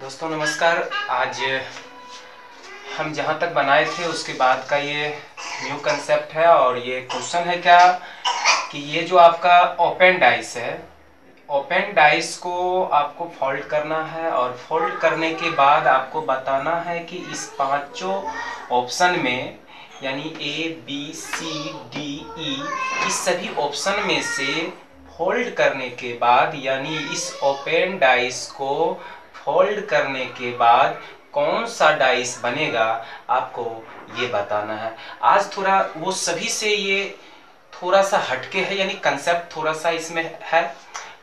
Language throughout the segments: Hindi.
दोस्तों नमस्कार। आज हम जहाँ तक बनाए थे उसके बाद का ये न्यू कंसेप्ट है और ये क्वेश्चन है क्या कि ये जो आपका ओपन डाइस है, ओपन डाइस को आपको फोल्ड करना है और फोल्ड करने के बाद आपको बताना है कि इस पांचों ऑप्शन में यानी A B C D E इस सभी ऑप्शन में से फोल्ड करने के बाद यानी इस ओपन डाइस को फोल्ड करने के बाद कौन सा डाइस बनेगा आपको ये बताना है। आज थोड़ा वो सभी से ये थोड़ा सा हटके है, यानी कंसेप्ट थोड़ा सा इसमें है,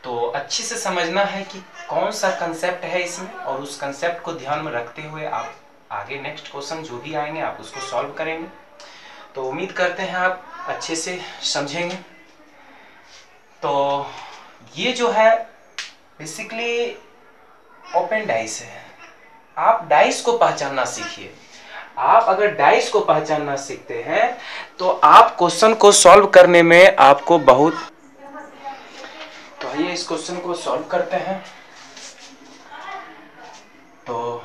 तो अच्छे से समझना है कि कौन सा कंसेप्ट है इसमें, और उस कंसेप्ट को ध्यान में रखते हुए आप आगे नेक्स्ट क्वेश्चन जो भी आएंगे आप उसको सॉल्व करेंगे। तो उम्मीद करते हैं आप अच्छे से समझेंगे। तो ये जो है बेसिकली ओपन डाइस है। आप डाइस को पहचानना सीखिए। आप अगर डाइस को पहचानना सीखते हैं तो आप क्वेश्चन को सॉल्व करने में आपको बहुत। तो आइए इस क्वेश्चन को सॉल्व करते हैं। तो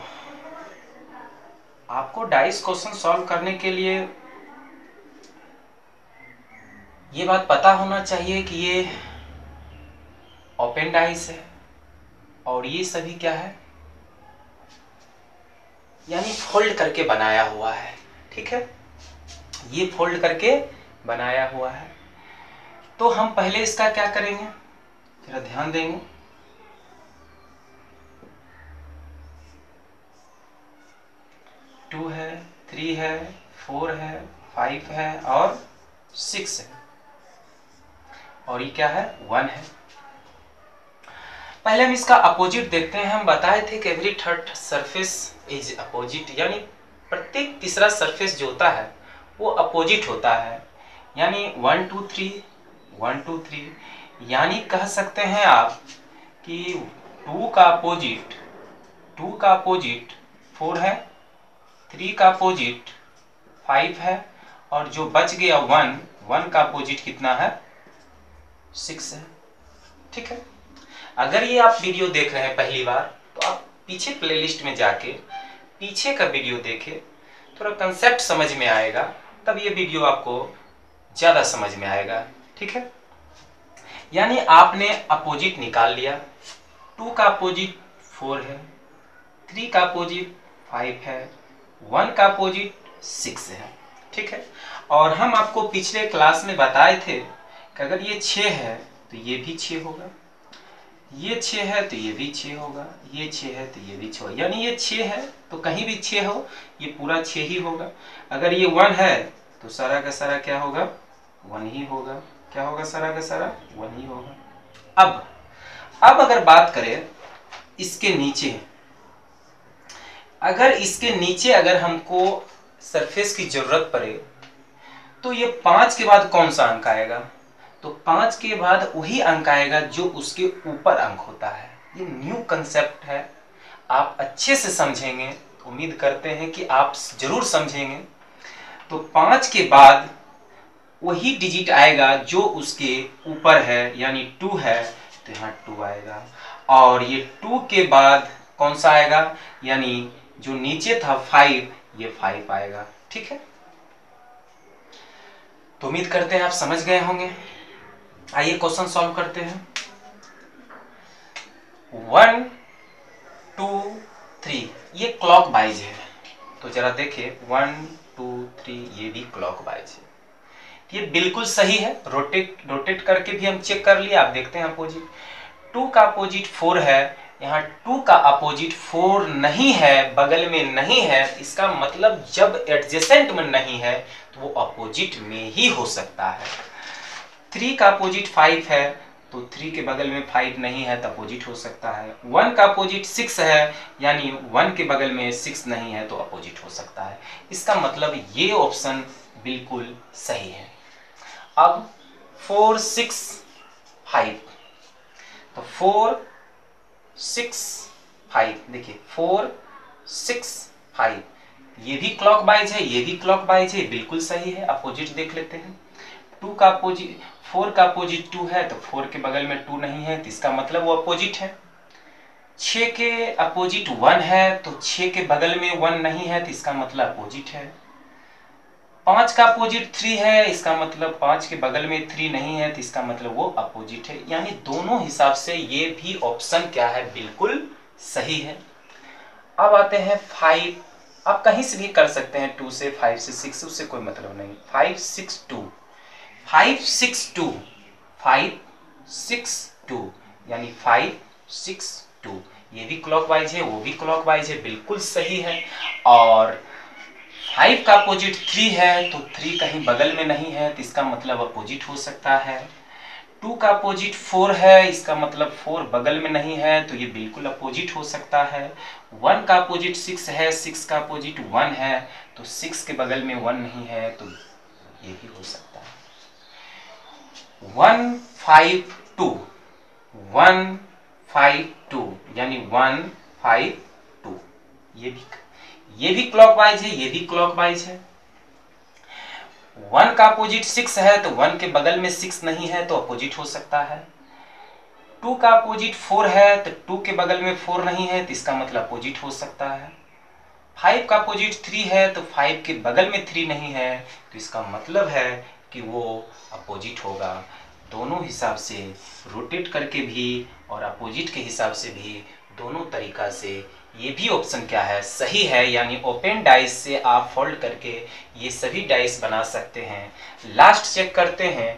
आपको डाइस क्वेश्चन सॉल्व करने के लिए ये बात पता होना चाहिए कि ये ओपन डाइस है और ये सभी क्या है, यानी फोल्ड करके बनाया हुआ है। ठीक है, ये फोल्ड करके बनाया हुआ है। तो हम पहले इसका क्या करेंगे, जरा ध्यान देंगे। टू है, 3 है, 4 है, 5 है और 6 है, और ये क्या है 1 है। पहले हम इसका अपोजिट देखते हैं। हम बताए थे कि every third surface is opposite, यानी प्रत्येक तीसरा सरफेस जो होता है वो अपोजिट होता है। यानी 1 2 3 1 2 3, यानी कह सकते हैं आप कि 2 का अपोजिट 4 है, 3 का अपोजिट 5 है, और जो बच गया 1 का अपोजिट कितना है 6 है। ठीक है, अगर ये आप वीडियो देख रहे हैं पहली बार तो आप पीछे प्लेलिस्ट में जाके पीछे का वीडियो देखें, थोड़ा कंसेप्ट समझ में आएगा, तब ये वीडियो आपको ज़्यादा समझ में आएगा। ठीक है, यानी आपने अपोजिट निकाल लिया। 2 का अपोजिट 4 है, 3 का अपोजिट 5 है, 1 का अपोजिट 6 है। ठीक है, और हम आपको पिछले क्लास में बताए थे कि अगर ये 6 है तो ये भी 6 होगा, ये 6 है तो ये भी 6 होगा, ये 6 है तो ये भी 6 होगा। यानी ये 6 है तो कहीं भी 6 हो ये पूरा 6 ही होगा। अगर ये 1 है तो सारा का सारा क्या होगा 1 ही होगा। क्या होगा सारा का सारा 1 ही होगा। अब अगर बात करें इसके नीचे, अगर हमको सरफेस की जरूरत पड़े तो ये 5 के बाद कौन सा अंक आएगा, तो 5 के बाद वही अंक आएगा जो उसके ऊपर अंक होता है। ये न्यू कंसेप्ट है, आप अच्छे से समझेंगे, उम्मीद करते हैं कि आप जरूर समझेंगे। तो 5 के बाद वही डिजिट आएगा जो उसके ऊपर है, यानी 2 है तो यहाँ 2 आएगा, और ये 2 के बाद कौन सा आएगा, यानी जो नीचे था 5 ये 5 आएगा। ठीक है, तो उम्मीद करते हैं आप समझ गए होंगे। आइए क्वेश्चन सॉल्व करते हैं। 1 2 3 ये क्लॉक वाइज है, तो जरा देखिए 1 2 3 ये भी क्लॉक वाइज है, ये बिल्कुल सही है। रोटेट करके भी हम चेक कर लिया। आप देखते हैं अपोजिट 2 का अपोजिट 4 है, यहाँ 2 का अपोजिट 4 नहीं है, बगल में नहीं है, इसका मतलब जब एडजेसेंट में नहीं है तो वो अपोजिट में ही हो सकता है। 3 का अपोजिट 5 है तो 3 के बगल में 5 नहीं है तो अपोजिट हो सकता है। 1 का अपोजिट 6 है, यानी 1 के बगल में 6 नहीं है तो अपोजिट हो सकता है। इसका मतलब ये ऑप्शन बिल्कुल सही है। अब 4 6 5, तो 4 6 5, देखिए 4 6 5 ये भी क्लॉकवाइज है, ये भी क्लॉकवाइज है, बिल्कुल सही है। अपोजिट देख लेते हैं। 2 का अपोजिट 4 का अपोजिट 2 है तो 4 के बगल में 2 नहीं है तो इसका मतलब वो अपोजिट है। 6 के अपोजिट 1 है तो 6 के बगल में 1 नहीं है तो इसका मतलब अपोजिट है। 5 का अपोजिट 3 है, इसका मतलब 5 के बगल में 3 नहीं है तो इसका मतलब वो अपोजिट है। यानी दोनों हिसाब से ये भी ऑप्शन क्या है, बिल्कुल सही है। अब आते हैं 5। आप कहीं से भी कर सकते हैं, 2 से 5 से 6, उससे कोई मतलब नहीं। 5 6 2 5 6 2 5 6 2 यानी 5 6 2, ये भी क्लॉकवाइज है, वो भी क्लॉकवाइज है, बिल्कुल सही है। और 5 का अपोजिट 3 है तो 3 कहीं बगल में नहीं है तो इसका मतलब अपोजिट हो सकता है। 2 का अपोजिट 4 है, इसका मतलब 4 बगल में नहीं है तो ये बिल्कुल अपोजिट हो सकता है। 1 का अपोजिट 6 है, 6 का अपोजिट 1 है तो 6 के बगल में 1 नहीं है तो ये भी हो सकता है। 1 5 2 1 5 2 यानी 1 5 2, ये भी क्लॉकवाइज है, ये भी क्लॉकवाइज है। 1 का अपोजिट 6 है तो 1 के बगल में 6 नहीं है तो अपोजिट हो सकता है। 2 का अपोजिट 4 है तो 2 के बगल में 4 नहीं है तो इसका मतलब अपोजिट हो सकता है। 5 का अपोजिट 3 है तो 5 के बगल में 3 नहीं है तो इसका मतलब है कि वो अपोजिट होगा। दोनों हिसाब से रोटेट करके भी और अपोजिट के हिसाब से भी, दोनों तरीका से ये भी ऑप्शन क्या है, सही है। यानी ओपन डाइस से आप फोल्ड करके ये सभी डाइस बना सकते हैं। लास्ट चेक करते हैं,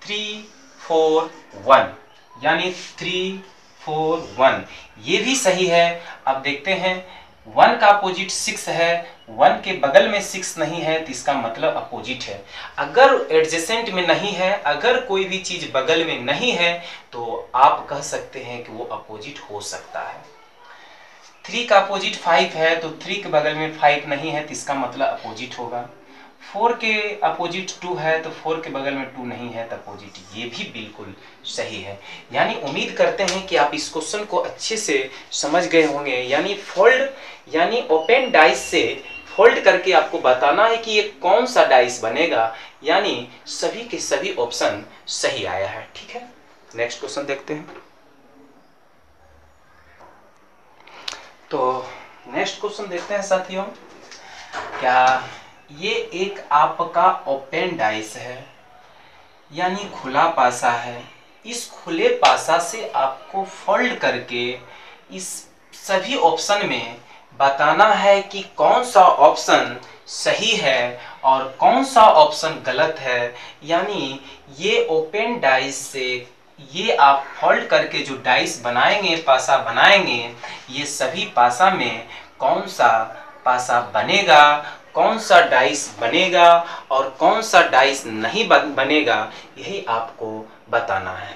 3 4 1 यानी 3 4 1, ये भी सही है। अब देखते हैं, 1 का अपोजिट 6 है, 1 के बगल में 6 नहीं है तो इसका मतलब अपोजिट है। अगर एडजेसेंट में नहीं है, अगर कोई भी चीज बगल में नहीं है तो आप कह सकते हैं कि वो अपोजिट हो सकता है। 3 का अपोजिट 5 है तो 3 के बगल में 5 नहीं है तो इसका मतलब अपोजिट होगा। 4 के अपोजिट 2 है तो 4 के बगल में 2 नहीं है तो अपोजिट, ये भी बिल्कुल सही है। यानी उम्मीद करते हैं कि आप इस क्वेश्चन को अच्छे से समझ गए होंगे। यानी फोल्ड यानी ओपन डाइस से फोल्ड करके आपको बताना है कि ये कौन सा डाइस बनेगा। यानी सभी के सभी ऑप्शन सही आया है। ठीक है, नेक्स्ट क्वेश्चन देखते हैं। तो नेक्स्ट क्वेश्चन देखते हैं साथियों, क्या ये एक आपका ओपन डाइस है यानी खुला पासा है। इस खुले पासा से आपको फोल्ड करके इस सभी ऑप्शन में बताना है कि कौन सा ऑप्शन सही है और कौन सा ऑप्शन गलत है। यानी ये ओपन डाइस से ये आप फोल्ड करके जो डाइस बनाएंगे, पासा बनाएंगे, ये सभी पासा में कौन सा पासा बनेगा, कौन सा डाइस बनेगा और कौन सा डाइस नहीं बनेगा, यही आपको बताना है।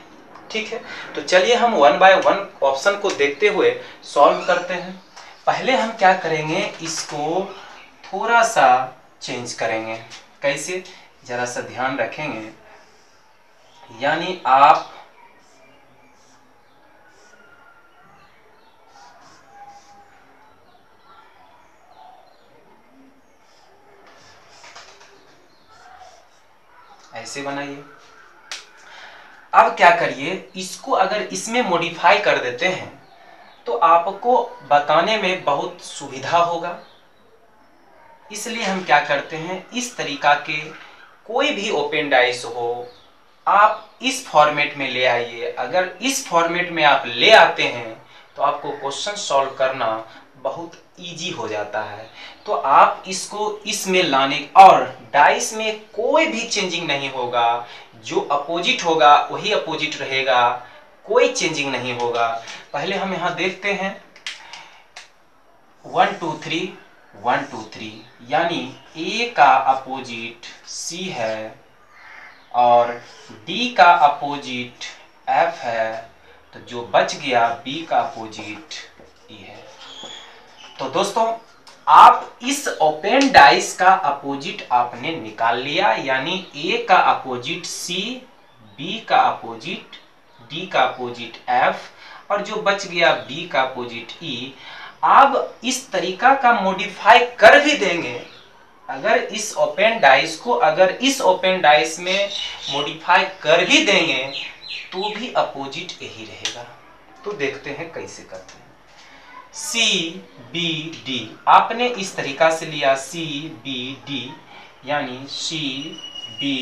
ठीक है, तो चलिए हम 1 बाय 1 ऑप्शन को देखते हुए सॉल्व करते हैं। पहले हम क्या करेंगे, इसको थोड़ा सा चेंज करेंगे। कैसे, जरा सा ध्यान रखेंगे। यानी आप ऐसे बनाइए। अब क्या करिए, इसको अगर इसमें मॉडिफाई कर देते हैं तो आपको बताने में बहुत सुविधा होगा। इसलिए हम क्या करते हैं, इस तरीका के कोई भी ओपन डाइस हो, आप इस फॉर्मेट में ले आइए। अगर इस फॉर्मेट में आप ले आते हैं तो आपको क्वेश्चन सॉल्व करना बहुत इजी हो जाता है। तो आप इसको इसमें लाने, और डाइस में कोई भी चेंजिंग नहीं होगा, जो अपोजिट होगा वही अपोजिट रहेगा, कोई चेंजिंग नहीं होगा। पहले हम यहाँ देखते हैं 1 2 3 1 2 3 यानी A का अपोजिट C है और D का अपोजिट F है, तो जो बच गया B का अपोजिट E है। तो दोस्तों, आप इस ओपन डाइस का अपोजिट आपने निकाल लिया। यानी A का अपोजिट C, B का अपोजिट D का अपोजिट F और जो बच गया B का अपोजिट E। आप इस तरीका का मॉडिफाई कर भी देंगे, अगर इस ओपन डाइस को अगर इस ओपन डाइस में मॉडिफाई कर भी देंगे तो भी अपोजिट यही रहेगा। तो देखते हैं कैसे करते हैं। सी बी डी, आपने इस तरीका से लिया सी बी डी, यानी सी बी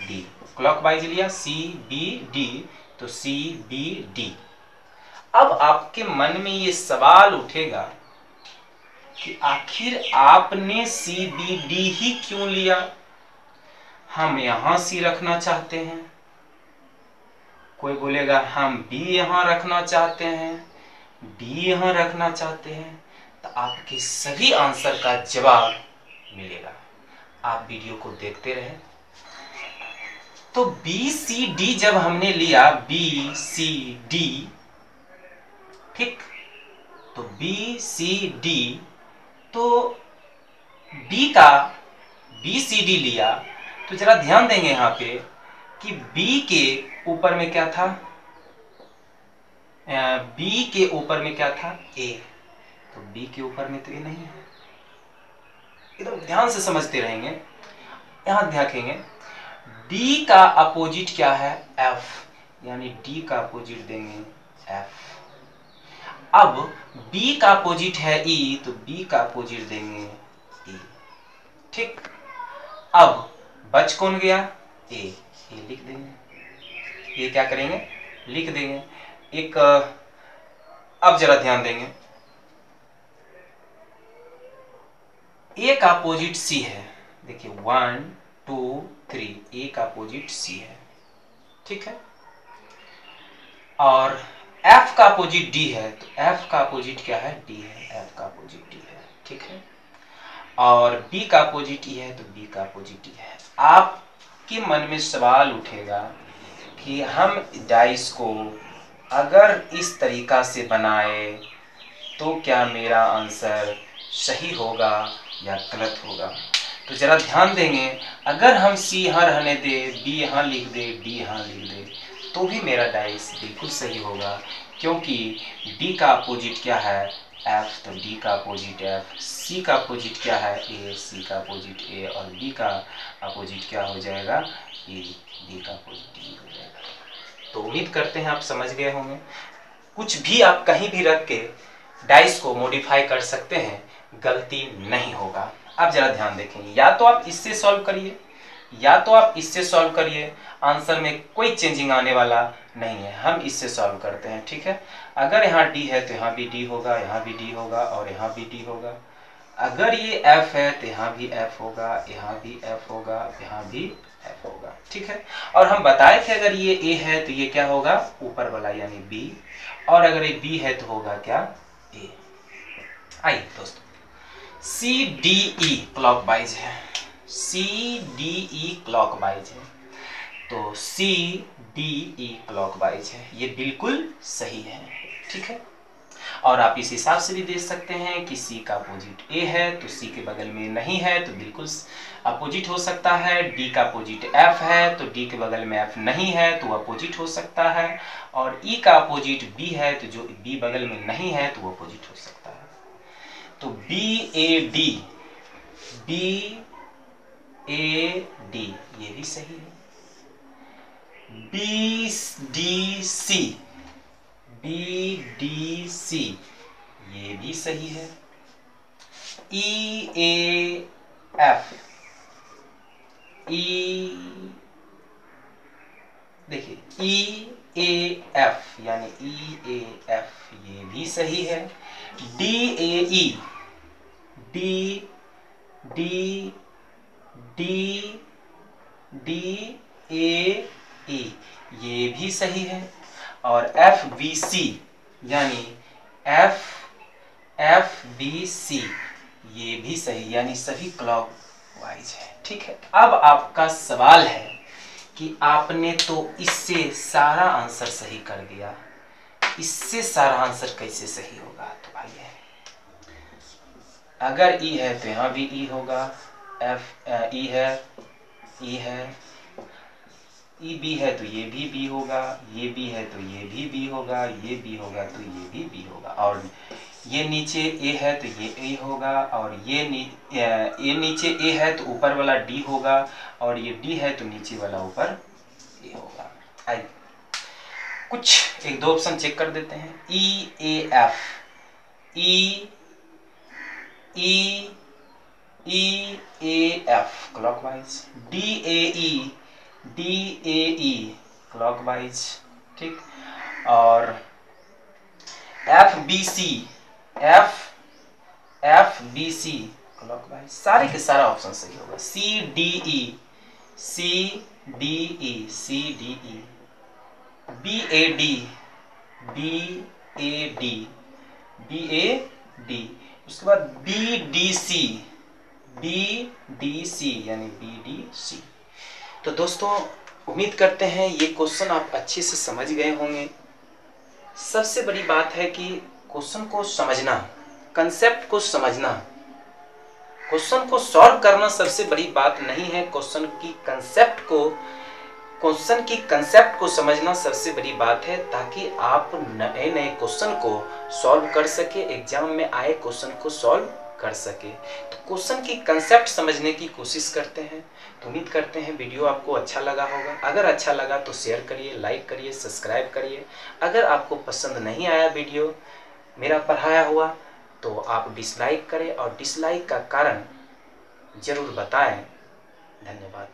डी, क्लॉकवाइज लिया सी बी डी, तो सी बी डी। अब आपके मन में ये सवाल उठेगा कि आखिर आपने सी बी डी ही क्यों लिया? हम यहां सी रखना चाहते हैं, कोई बोलेगा हम बी यहां रखना चाहते हैं, डी यहां रखना चाहते हैं। तो आपके सभी आंसर का जवाब मिलेगा। आप वीडियो को देखते रहें। तो बी सी डी जब हमने लिया, बी सी डी, ठीक, तो बी सी डी, तो बी का बी सी डी लिया, तो जरा ध्यान देंगे यहां पे कि बी के ऊपर में क्या था, बी के ऊपर में क्या था, ए, तो बी के ऊपर में तो ए नहीं है। एकदम ध्यान से समझते रहेंगे, यहां देखेंगे डी का अपोजिट क्या है, एफ, यानी डी का अपोजिट देंगे एफ। अब बी का अपोजिट है ई, तो बी का अपोजिट देंगे ई, ठीक। अब बच कौन गया, ए लिख देंगे, ये क्या करेंगे, लिख देंगे एक। अब जरा ध्यान देंगे, ए का अपोजिट सी है, देखिए 1 2 3, ए का अपोजिट सी है, ठीक है। और एफ का अपोजिट डी है, तो एफ का अपोजिट क्या है, डी है, एफ का अपोजिट डी है, ठीक है। और बी का अपोजिट ई है, तो बी का अपोजिट ई है। आपके मन में सवाल उठेगा कि हम डाइस को अगर इस तरीका से बनाए तो क्या मेरा आंसर सही होगा या गलत होगा? तो जरा ध्यान देंगे, अगर हम सी यहाँ रहने दे, बी यहाँ लिख दे, डी यहाँ लिख दे, तो भी मेरा डाइस बिल्कुल सही होगा, क्योंकि डी का अपोजिट क्या है, एफ, तो डी का अपोजिट एफ, सी का अपोजिट क्या है, ए, सी का अपोजिट ए, और बी का अपोजिट क्या हो जाएगा, ई, डी का अपोजिट ई हो जाएगा। तो उम्मीद करते हैं आप समझ गए होंगे। कुछ भी आप कहीं भी रख के डाइस को मॉडिफाई कर सकते हैं, गलती नहीं होगा। आप जरा ध्यान देखेंगे, या तो आप इससे सॉल्व करिए या तो आप इससे सॉल्व करिए, आंसर में कोई चेंजिंग आने वाला नहीं है। हम इससे सॉल्व करते हैं, ठीक है। अगर यहाँ डी है तो यहाँ भी डी होगा, यहाँ भी डी होगा और यहाँ भी डी होगा। अगर ये एफ है तो यहाँ भी एफ होगा, यहाँ भी एफ होगा, यहाँ भी एफ होगा, ठीक है। और हम बताए थे अगर ये ए है तो ये क्या होगा, ऊपर वाला यानी बी, और अगर ये बी है तो होगा क्या, ए। आइए दोस्तों, सी डी ई क्लॉकवाइज है, सी डी ई क्लॉकवाइज है, तो सी डी ई क्लॉकवाइज है, ये बिल्कुल सही है, ठीक है। और आप इस हिसाब से भी देख सकते हैं कि सी का अपोजिट ए है तो सी के बगल में नहीं है तो बिल्कुल अपोजिट हो सकता है। डी का अपोजिट एफ है तो डी के बगल में एफ नहीं है तो अपोजिट हो सकता है। और ई का अपोजिट बी है तो जो बी बगल में नहीं है तो वो अपोजिट हो सकता है। तो B A D, B A D ये भी सही है। B D C, B D C ये भी सही है। ई ए एफ, ई देखिए ई ए एफ यानी ई ए एफ ये भी सही है। D A E, D D D D A E ये भी सही है। और एफ बी सी यानी एफ बी सी ये भी सही, यानी सभी क्लॉकवाइज है, ठीक है। अब आपका सवाल है कि आपने तो इससे सारा आंसर सही कर दिया, इससे सारा आंसर कैसे सही होगा? तो भाई है, अगर ई है तो यहाँ भी ई होगा, एफ ई है, ई है, ई बी है तो ये भी बी होगा, ये बी है तो ये भी बी होगा, ये बी होगा तो ये भी बी होगा। और ये नीचे ए है तो ये ए होगा, और ये नीचे ए है तो ऊपर वाला डी होगा, और ये डी है तो नीचे वाला ऊपर ए होगा। आइए कुछ एक दो ऑप्शन चेक कर देते हैं। E A F, E E E A F clockwise, D A E clockwise, ठीक। और F B C क्लॉकवाइज, सारे के सारा ऑप्शन सही होगा। C D E B A D, उसके बाद B D C यानी B D C। तो दोस्तों उम्मीद करते हैं ये क्वेश्चन आप अच्छे से समझ गए होंगे। सबसे बड़ी बात है कि क्वेश्चन को समझना, कंसेप्ट को समझना, क्वेश्चन को सॉल्व करना सबसे बड़ी बात नहीं है। क्वेश्चन की कंसेप्ट को समझना सबसे बड़ी बात है, ताकि आप नए नए क्वेश्चन को सॉल्व कर सके, एग्जाम में आए क्वेश्चन को सॉल्व कर सके। तो क्वेश्चन की कंसेप्ट समझने की कोशिश करते हैं। तो उम्मीद करते हैं वीडियो आपको अच्छा लगा होगा। अगर अच्छा लगा तो शेयर करिए, लाइक करिए, सब्सक्राइब करिए। अगर आपको पसंद नहीं आया वीडियो मेरा पढ़ाया हुआ तो आप डिसलाइक करें, और डिसलाइक का कारण जरूर बताएं। धन्यवाद।